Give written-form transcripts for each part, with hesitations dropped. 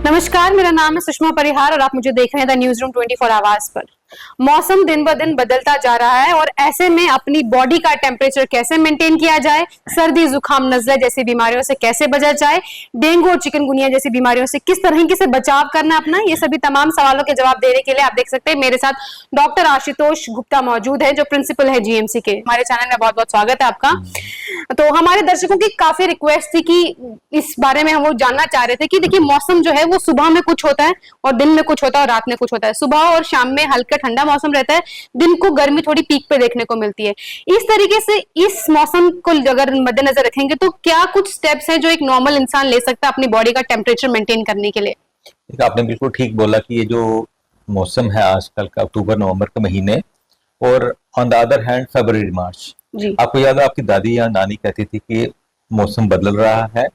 नमस्कार, मेरा नाम है सुषमा परिहार और आप मुझे देख रहे हैं the news room 24 hours per. मौसम दिन ब दिन बदलता जा रहा है और ऐसे में अपनी बॉडी का टेम्परेचर कैसे मेंटेन किया जाए, सर्दी जुकाम नजला जैसी बीमारियों से कैसे बचा जाए, डेंगू और चिकनगुनिया जैसी बीमारियों से किस तरह से बचाव करना अपना, ये सभी तमाम सवालों के जवाब देने के लिए आप देख सकते हैं मेरे साथ डॉक्टर आशुतोष गुप्ता मौजूद है, जो प्रिंसिपल है जीएमसी के। हमारे चैनल में बहुत बहुत स्वागत है आपका। तो हमारे दर्शकों की काफी रिक्वेस्ट थी कि इस बारे में हम वो जानना चाह रहे थे कि देखिए मौसम जो है वो सुबह में कुछ होता है और दिन में कुछ होता है और रात में कुछ होता है। सुबह और शाम में हल्का ठंडा मौसम रहता है, दिन को गर्मी थोड़ी पीक पे देखने को मिलती है। इस तरीके से इस मौसम को अगर मद्देनजर रखेंगे तो क्या कुछ स्टेप्स हैं जो एक नॉर्मल इंसान ले सकता है अपनी बॉडी का टेम्परेचर मेंटेन करने के लिए? आपने बिल्कुल ठीक बोला कि ये जो मौसम है आजकल का अक्टूबर नवंबर के महीने और ऑन द अदर हैंड फरवरी मार्च, आपको याद है आपकी दादी या नानी कहती थी कि मौसम बदल रहा है,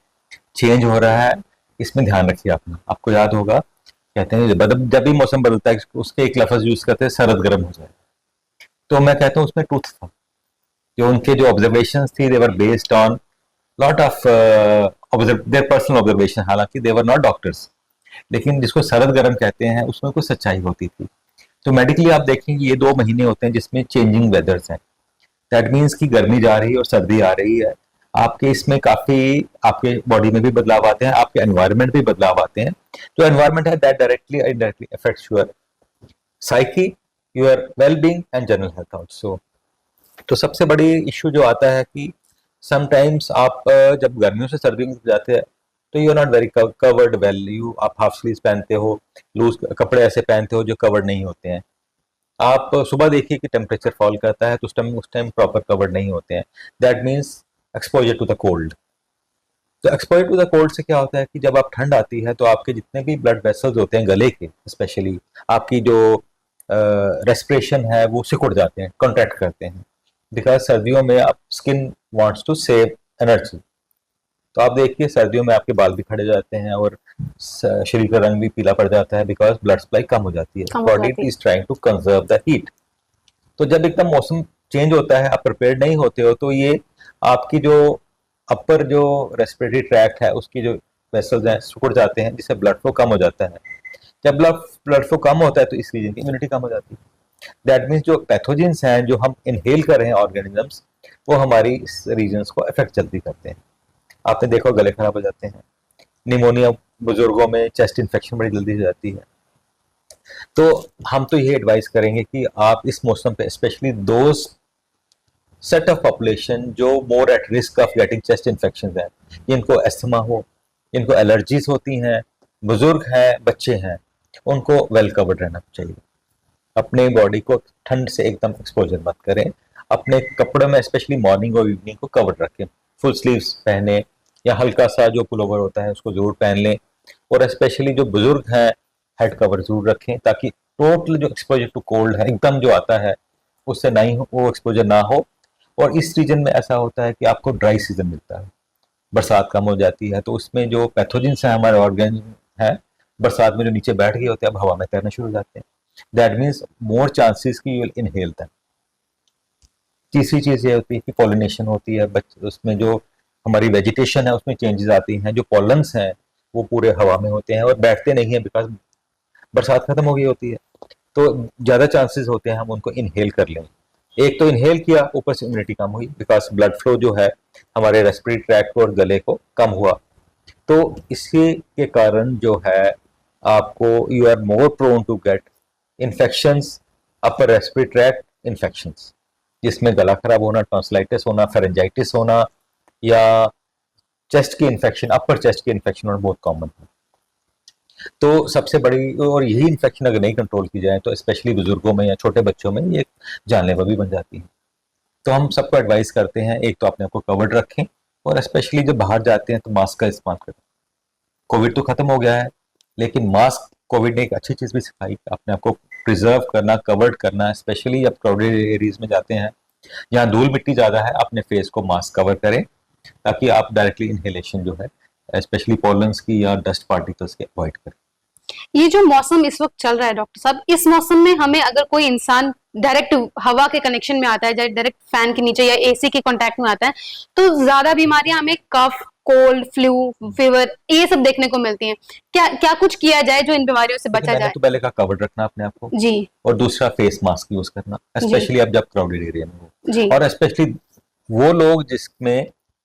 चेंज हो रहा है, इसमें ध्यान रखिए अपना। आपको याद होगा कहते हैं जब भी मौसम बदलता है उसके एक लफ्ज यूज करते हैं, सरद गर्म हो जाए। तो मैं कहता हूँ उसमें ट्रूथ था, जो उनके जो ऑब्जर्वेशंस थी they were based on lot of their personal observation, हालांकि दे वर नॉट डॉक्टर्स, लेकिन जिसको सरद गर्म कहते हैं उसमें कुछ सच्चाई होती थी। तो मेडिकली आप देखेंगे ये 2 महीने होते हैं जिसमें चेंजिंग वेदर्स हैं। दैट मीन्स कि गर्मी जा रही है और सर्दी आ रही है। आपके इसमें काफी आपके बॉडी में भी बदलाव आते हैं, आपके एनवायरनमेंट भी बदलाव आते हैं। जो एनवायरनमेंट है that directly indirectly affects your psyche, your wellbeing and general health also. तो सबसे बड़ी इश्यू जो आता है कि समटाइम्स आप जब गर्मियों से सर्दियों में जाते हैं तो you are not very covered well. आप हाफ स्लीव्स पहनते हो, लूज कपड़े ऐसे पहनते हो जो कवर्ड नहीं होते हैं। आप सुबह देखिए कि टेम्परेचर फॉल करता है तो उस टाइम प्रॉपर कवर्ड नहीं होते हैं। That means exposure to the cold. तो एक्सपोजर टू द कोल्ड से क्या होता है कि जब आप ठंड आती है तो आपके जितने भी ब्लड वेसल्स होते हैं गले के, स्पेशली आपकी जो रेस्पिरेशन है वो सिकुड़ जाते हैं, कॉन्ट्रैक्ट करते हैं, बिकॉज सर्दियों में आप skin wants to save energy. तो आप देखिए सर्दियों में आपके बाल भी खड़े जाते हैं और शरीर का रंग भी पीला पड़ जाता है, बिकॉज ब्लड सप्लाई कम हो जाती है। Body is trying to conserve the heat. तो जब एकदम मौसम चेंज होता है, आप प्रिपेयर नहीं होते हो, तो ये आपकी जो अपर जो रेस्पिरेटरी ट्रैक्ट है उसकी जो वेसल्स हैं सिकुड़ जाते हैं, जिससे ब्लड फ्लो कम हो जाता है। जब ब्लड फ्लो कम होता है तो इस रीजन की इम्यूनिटी कम हो जाती है। दैट मीन्स जो पैथोजेंस हैं जो हम इनहेल कर रहे हैं ऑर्गेनिजम्स, वो हमारी इस रीजन्स को अफेक्ट जल्दी करते हैं। आपने देखो गले खराब हो जाते हैं, निमोनिया बुजुर्गों में, चेस्ट इन्फेक्शन बड़ी जल्दी हो जाती है। तो हम तो ये एडवाइस करेंगे कि आप इस मौसम पे specially those set of population जो more at risk of getting chest infection हैं, जिनको एस्थमा हो, जिनको एलर्जीज होती हैं, बुजुर्ग हैं, बच्चे हैं, उनको वेल कवर्ड रहना चाहिए। अपने बॉडी को ठंड से एकदम एक्सपोजर मत करें। अपने कपड़ों में स्पेशली मॉर्निंग और इवनिंग को कवर्ड रखें, फुल स्लीव्स पहने या हल्का सा जो पुलोवर होता है उसको जरूर पहन लें। और स्पेशली जो बुजुर्ग हैं हेड कवर जरूर रखें, ताकि टोटल जो एक्सपोजर टू कोल्ड है एकदम जो आता है उससे नहीं हो, वो एक्सपोजर ना हो। और इस रीजन में ऐसा होता है कि आपको ड्राई सीजन मिलता है, बरसात कम हो जाती है, तो उसमें जो पैथोजेंस हैं हमारे ऑर्गेनिज्म है बरसात में जो नीचे बैठ गए होते हैं अब हवा में तैरना शुरू हो जाते हैं। दैट मीन्स मोर चांसेस कि यू विल इनहेल दैम। तीसरी चीज ये होती है कि पॉलिनेशन होती है, उसमें जो हमारी वेजिटेशन है उसमें चेंजेस आती हैं। जो पॉलन्स हैं वो पूरे हवा में होते हैं और बैठते नहीं है, बिकॉज बरसात खत्म हो गई होती है, तो ज्यादा चांसेस होते हैं हम उनको इनहेल कर लें। एक तो इनहेल किया, ऊपर से इम्यूनिटी कम हुई, बिकॉज ब्लड फ्लो जो है हमारे रेस्पिरेटरी ट्रैक्ट और गले को कम हुआ। तो इसके के कारण जो है आपको you are more prone to get infections, upper respiratory tract infections, जिसमें गला खराब होना, टॉन्सिलाइटिस होना, फेरेंजाइटिस होना या चेस्ट की इन्फेक्शन, अपर चेस्ट की इन्फेक्शन होना बहुत कॉमन है। तो सबसे बड़ी, और यही इन्फेक्शन अगर नहीं कंट्रोल की जाए तो स्पेशली बुजुर्गों में या छोटे बच्चों में ये जानलेवा भी बन जाती है। तो हम सबको एडवाइस करते हैं एक तो अपने आप को कवर्ड रखें और स्पेशली जब बाहर जाते हैं तो मास्क का इस्तेमाल करें। कोविड तो खत्म हो गया है, लेकिन मास्क कोविड ने एक अच्छी चीज भी सिखाई, अपने आप को प्रिजर्व करना, कवर्ड करना। स्पेशली जब क्राउडेड एरियाज में जाते हैं जहाँ धूल मिट्टी ज्यादा है, अपने फेस को मास्क कवर करें ताकि आप डायरेक्टली इनहेलेशन जो है स्पेशली पॉलन्स की या डस्ट पार्टिकल्स के अवॉइड करें। ये जो मौसम इस वक्त चल रहा है डॉक्टर साहब, इस मौसम में हमें अगर कोई इंसान डायरेक्ट हवा के कनेक्शन में आता है, डायरेक्ट फैन के नीचे या एसी के कांटेक्ट में आता है, तो ज्यादा बीमारियां हमें कफ, कोल्ड, फ्लू, फीवर, ये सब देखने को मिलती हैं। क्या क्या कुछ किया जाए जो इन बीमारियों से बचा मैंने जाए? तो पहले कहा कवर्ड रखना अपने आप को, जी और दूसरा फेस मास्क यूज करना, जी स्पेशली अब जब क्राउडेड एरिया में हो, जी और स्पेशली वो लोग जिसमें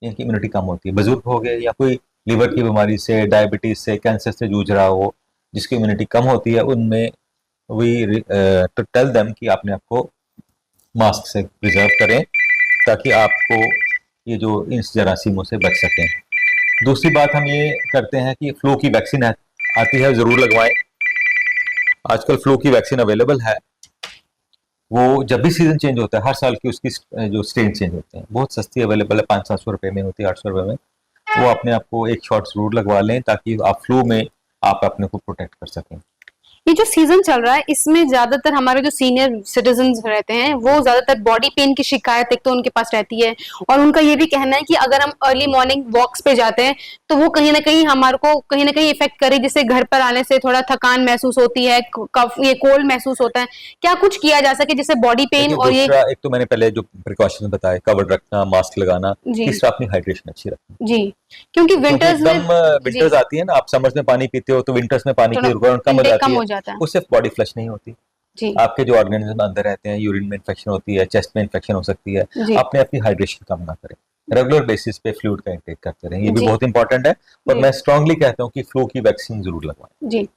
इनकी इम्यूनिटी कम होती है, बुजुर्ग हो गए या कोई लीवर की बीमारी से, डायबिटीज से, कैंसर से जूझ रहा हो, जिसकी इम्यूनिटी कम होती है, उनमें वी टू टेल देम कि अपने आप को मास्क से प्रिजर्व करें ताकि आपको ये जो इन जरासीमों से बच सकें। दूसरी बात हम ये करते हैं कि फ्लू की वैक्सीन आती है, जरूर लगवाएं। आजकल फ्लू की वैक्सीन अवेलेबल है, वो जब भी सीजन चेंज होता है हर साल की उसकी जो स्ट्रेन चेंज होते हैं, बहुत सस्ती अवेलेबल है, 500-700 रुपए में होती है, 800 रुपए में। वो अपने आप को एक शॉट जरूर लगवा लें ताकि आप फ्लू में आप अपने को प्रोटेक्ट कर सकें। ये जो सीजन चल रहा है इसमें ज्यादातर हमारे जो सीनियर सिटीजन रहते हैं वो ज्यादातर बॉडी पेन की शिकायत एक तो उनके पास रहती है, और उनका ये भी कहना है कि अगर हम अर्ली मॉर्निंग वॉक्स पे जाते हैं तो वो कहीं ना कहीं हमारे को कहीं ना कहीं इफेक्ट करे, जिससे घर पर आने से थोड़ा थकान महसूस होती है, कफ ये कोल्ड महसूस होता है। क्या कुछ किया जा सके जिससे बॉडी पेन देखिए, और ये? दूसरा एक तो मैंने पहले जो प्रिकॉशन बताए, कवर रखना, मास्क लगाना, जी तीसरा अपनी हाइड्रेशन अच्छी रखनी, जी, क्योंकि क्योंकि विंटर्स में एकदम जी विंटर्स आती है ना, आप समर्स में पानी पीते हो तो विंटर्स में पानी की थोड़ा रिक्वायरमेंट कम हो इंटेक जाती कम है, हो जाता है। उससे बॉडी फ्लश नहीं होती, जी आपके जो ऑर्गेनिज्म अंदर रहते हैं, यूरिन में इन्फेक्शन होती है, चेस्ट में इन्फेक्शन हो सकती है। जी अपने अपनी हाइड्रेशन कम ना करें, रेगुलर बेसिस पे फ्लूइड का इंटेक करते रहें, ये भी जी बहुत इंपॉर्टेंट है। और जी मैं स्ट्रांगली कहता हूँ कि फ्लू की वैक्सीन जरूर लगवाएं। जी।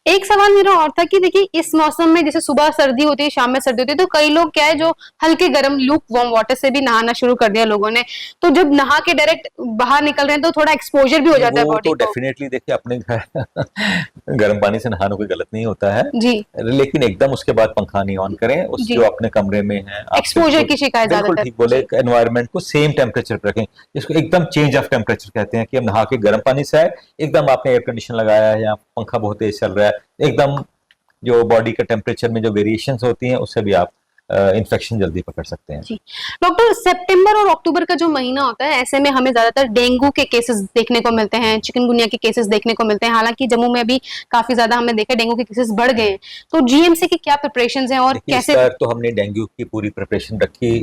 एक सवाल मेरा और था कि देखिए इस मौसम में जैसे सुबह सर्दी होती है, शाम में सर्दी होती है, तो कई लोग क्या है जो हल्के गर्म लूक वार्म वाटर से भी नहाना शुरू कर दिया लोगों ने, तो जब नहा के डायरेक्ट बाहर निकल रहे हैं तो थोड़ा एक्सपोजर भी हो नहीं, जाता है वो बॉडी तो को। डेफिनेटली देखिए अपने घर गर्म पानी से नहाना कोई गलत नहीं होता है, जी लेकिन एकदम उसके बाद पंखा नहीं ऑन करें, उस जी, जो अपने कमरे में है आप एक्सपोजर बिल्कुल की शिकायत बिल्कुल ज्यादातर ठीक बोले, जी एनवायरनमेंट को सेम टेम्परेचर पे रखें, इसको एकदम चेंज ऑफ टेम्परेचर कहते हैं कि हम नहा के गर्म पानी से आए, एकदम आपने एयर कंडीशन लगाया है या पंखा बहुत तेज चल रहा है, एकदम जो बॉडी के टेम्परेचर में जो वेरिएशंस होती हैं उससे भी आप इन्फेक्शन जल्दी पकड़ सकते हैं। जी। डॉक्टर, सितंबर और अक्टूबर का जो महीना होता है ऐसे में हमें ज्यादातर डेंगू के केसेस देखने को मिलते हैं, चिकनगुनिया के केसेस देखने को मिलते हैं, हालांकि जम्मू में भी काफी ज्यादा हमने देखा डेंगू के केसेस बढ़ गए हैं, तो जीएमसी की क्या प्रिपरेशंस हैं और देखिए, इस कैसे? बार तो हमने डेंगू की पूरी प्रिपरेशन रखी,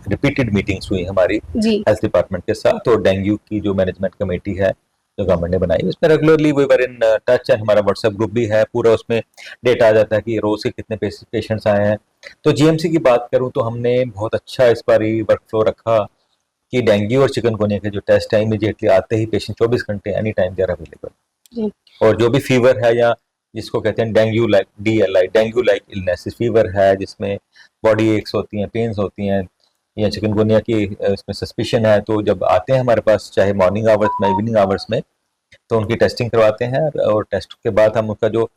रिपीटेड मीटिंग्स हुई हमारी जी हेल्थ डिपार्टमेंट के साथ, और डेंगू की जो मैनेजमेंट कमेटी है जो गवर्नमेंट ने बनाई, उसमें regularly we were in touch, and हमारा व्हाट्सएप ग्रुप भी है पूरा, उसमें डेटा आ जाता है कि रोज के कितने पेशेंट्स आए हैं। तो जीएमसी की बात करूं तो हमने बहुत अच्छा इस बार वर्क फ्लो रखा कि डेंगू और चिकनगुनिया के जो टेस्ट है इमीडिएटली आते ही पेशेंट 24 घंटे any time they are available, जी और जो भी फीवर है या जिसको कहते हैं dengue like DLI, dengue like illness fever है जिसमें बॉडी एक्स होती हैं, पेन्स होती हैं, या चिकनगुनिया की इसमें सस्पिशन है, तो जब आते हैं हमारे पास चाहे मॉर्निंग आवर्स में, इवनिंग आवर्स में, तो उनकी टेस्टिंग करवाते हैं, और टेस्ट के बाद हम उनका जो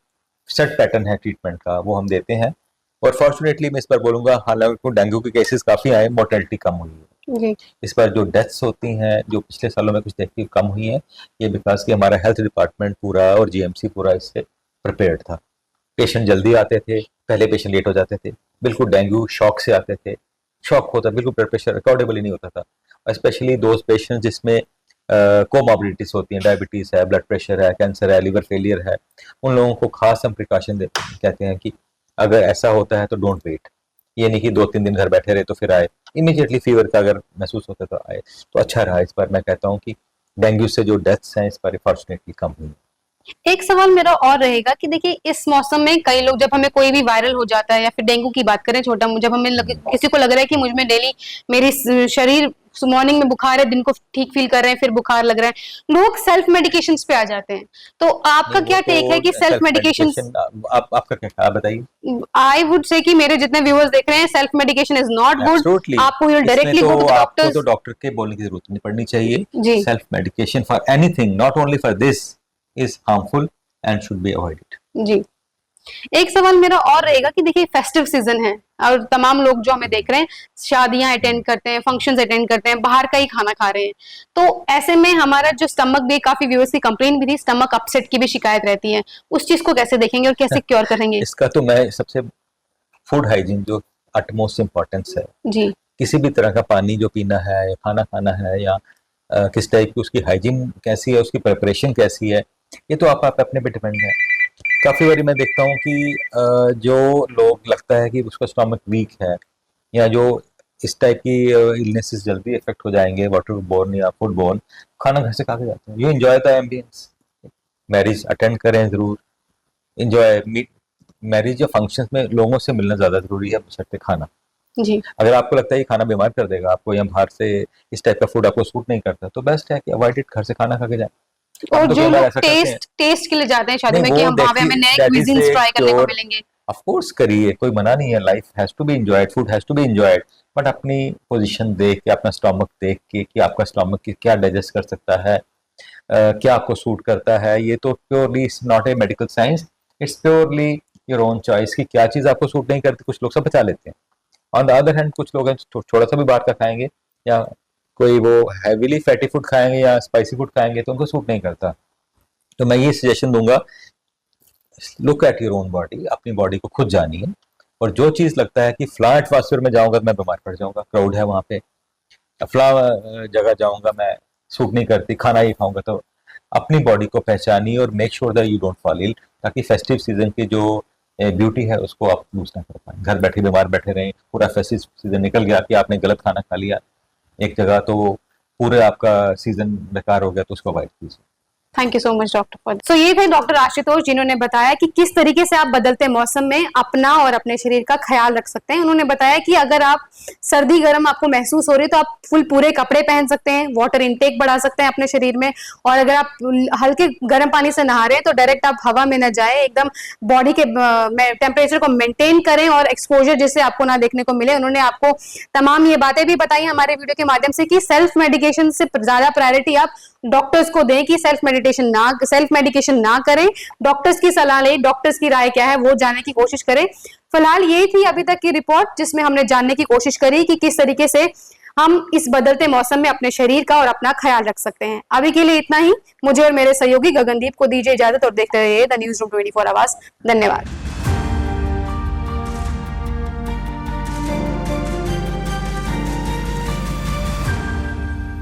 सेट पैटर्न है ट्रीटमेंट का वो हम देते हैं। और फॉर्चुनेटली मैं इस बार बोलूंगा, हालांकि डेंगू के केसेस काफ़ी आए, मोर्टेलिटी कम हुई है। जी इस बार जो डेथ्स होती हैं जो पिछले सालों में कुछ देखती कम हुई हैं, ये बिकॉज कि हमारा हेल्थ डिपार्टमेंट पूरा और जीएमसी पूरा इससे प्रिपेयर्ड था। पेशेंट जल्दी आते थे, पहले पेशेंट लेट हो जाते थे, बिल्कुल डेंगू शॉक से आते थे, शॉक होता बिल्कुल ब्लड प्रेशर रिकॉर्डेबल ही नहीं होता था, स्पेशली दोज पेशेंट जिसमें कोमॉर्बिडिटीज होती हैं, डायबिटीज है, ब्लड प्रेशर है, कैंसर है, लिवर फेलियर है, उन लोगों को खास हम प्रिकॉशन देते हैं, कहते हैं कि अगर ऐसा होता है तो डोंट वेट, ये नहीं कि 2-3 दिन घर बैठे रहे तो फिर आए, इमीडिएटली फीवर का अगर महसूस होता तो आए, तो अच्छा रहा। इस बार मैं कहता हूँ कि डेंगू से जो डेथ्स हैं इस बार फॉर्चुनेटली कम हुई। एक सवाल मेरा और रहेगा कि देखिए इस मौसम में कई लोग, जब हमें कोई भी वायरल हो जाता है या फिर डेंगू की बात करें छोटा, जब हमें किसी को लग रहा है कि मुझ में डेली मेरी शरीर मॉर्निंग में बुखार है, दिन को ठीक फील कर रहे हैं, फिर बुखार लग रहा है, लोग सेल्फ मेडिकेशंस पे आ जाते हैं, तो आपका क्या टेक है कि सेल्फ मेडिकेशन? आपका क्या आप बताइए। आई वुड से कि मेरे जितने व्यूअर्स देख रहे हैं, self medication is not good, absolutely, आपको यू इसमें डायरेक्टली तो गो टू द आपको तो डॉक्टर्स। डॉक्टर के बोलने की जरूरत नहीं पड़नी चाहिए। जी self medication for anything, not only for this, is harmful and should be avoided. जी। एक सवाल मेरा और रहेगा कि देखिए फेस्टिव सीजन है और तमाम लोग जो हमें देख रहे हैं शादियां अटेंड करते हैं, फंक्शंस अटेंड करते हैं, बाहर का ही खाना खा रहे हैं, तो ऐसे में हमारा जो स्टमक भी, काफी व्यूअर्स की कंप्लेन भी थी, स्टमक अपसेट की भी शिकायत रहती है, उस चीज को कैसे देखेंगे और कैसे क्योर करेंगे? इसका तो मैं सबसे, फूड हाइजीन जो अटमोस्ट इम्पोर्टेंस है, जी किसी भी तरह का पानी जो पीना है या खाना खाना है या किस टाइप की उसकी हाइजीन कैसी है, उसकी प्रिपरेशन कैसी है, ये तो आप अपने पे डिपेंड है। काफ़ी बारी मैं देखता हूँ कि जो लोग लगता है कि उसका स्टमक वीक है या जो इस टाइप की इलनेसेस जल्दी इफेक्ट हो जाएंगे, वाटर बोर्न या फूड बोर्न, खाना घर से खा के जाते हैं। You enjoy the ambience, marriage attend करें जरूर, एंजॉय मैरिज या फंक्शंस में लोगों से मिलना ज्यादा जरूरी है बशर्ते खाना। जी। अगर आपको लगता है ये खाना बीमार कर देगा आपको या बाहर से इस टाइप का फूड आपको सूट नहीं करता, तो बेस्ट है कि अवॉइड इट, घर से खाना खा के जाए। और हम तो जो कई बार लोग ऐसा करते हैं। टेस्ट के लिए जाते हैं शादी नहीं, में कि वो हम वहां पे हमें नए क्विजीन्स ट्राई करने को मिलेंगे। ऑफ कोर्स करिए, कोई मना नहीं है, life has to be enjoyed, food has to be enjoyed, but अपनी पोजीशन देख के, अपना स्टमक देख के कि आपका स्टमक क्या डाइजेस्ट कर सकता है, क्या आपको सूट करता है। ये तो purely it's not a medical science, it's purely your own choice कि क्या चीज आपको सूट नहीं करती। कुछ लोग सब बचा लेते हैं। ऑन द अदर हैंड कुछ लोग थोड़ा सा भी बाहर का खाएंगे या कोई वो हैवीली फैटी फूड खाएंगे या स्पाइसी फूड खाएंगे तो उनको सूट नहीं करता। तो मैं ये सजेशन दूंगा, look at your own body, अपनी बॉडी को खुद जानिए, और जो चीज लगता है कि फ्ला एटमॉस्फेयर में जाऊंगा तो मैं बीमार पड़ जाऊंगा, क्राउड है वहां पे, फ्ला जगह जाऊंगा मैं, सूट नहीं करती, खाना ही खाऊंगा, तो अपनी बॉडी को पहचानिए और make sure that you don't fall ill, ताकि फेस्टिव सीजन की जो ब्यूटी है उसको आप लूज ना कर पाए। घर बैठे बीमार बैठे रहें, पूरा फेस्टिव सीजन निकल गया कि आपने गलत खाना खा लिया एक जगह, तो पूरे आपका सीजन बेकार हो गया, तो उसको अवॉइड कीजिए। Thank you so much doctor. So ये थे डॉक्टर आशुतोष जिन्होंने बताया कि किस तरीके से आप बदलते मौसम में अपना और अपने शरीर का ख्याल रख सकते हैं। उन्होंने बताया कि अगर आप सर्दी गर्म आपको महसूस हो रही है तो आप फुल पूरे कपड़े पहन सकते हैं, वाटर इनटेक बढ़ा सकते हैं अपने शरीर में, और अगर आप हल्के गर्म पानी से नहा रहे हैं तो डायरेक्ट आप हवा में न जाए, एकदम बॉडी के टेम्परेचर को मेंटेन करें और एक्सपोजर जिससे आपको ना देखने को मिले। उन्होंने आपको तमाम ये बातें भी बताई हमारे वीडियो के माध्यम से कि सेल्फ मेडिकेशन से ज्यादा प्रायोरिटी आप डॉक्टर्स को दें, कि सेल्फ मेडिकेशन ना करें, डॉक्टर्स की सलाह लें, डॉक्टर्स की राय क्या है वो जानने की कोशिश करें। फिलहाल यही थी अभी तक की रिपोर्ट जिसमें हमने जानने की कोशिश करी कि किस तरीके से हम इस बदलते मौसम में अपने शरीर का और अपना ख्याल रख सकते हैं। अभी के लिए इतना ही। मुझे और मेरे सहयोगी गगनदीप को दीजिए इजाजत और देखते रहिए द न्यूज़ रूम 24 आवर्स। धन्यवाद।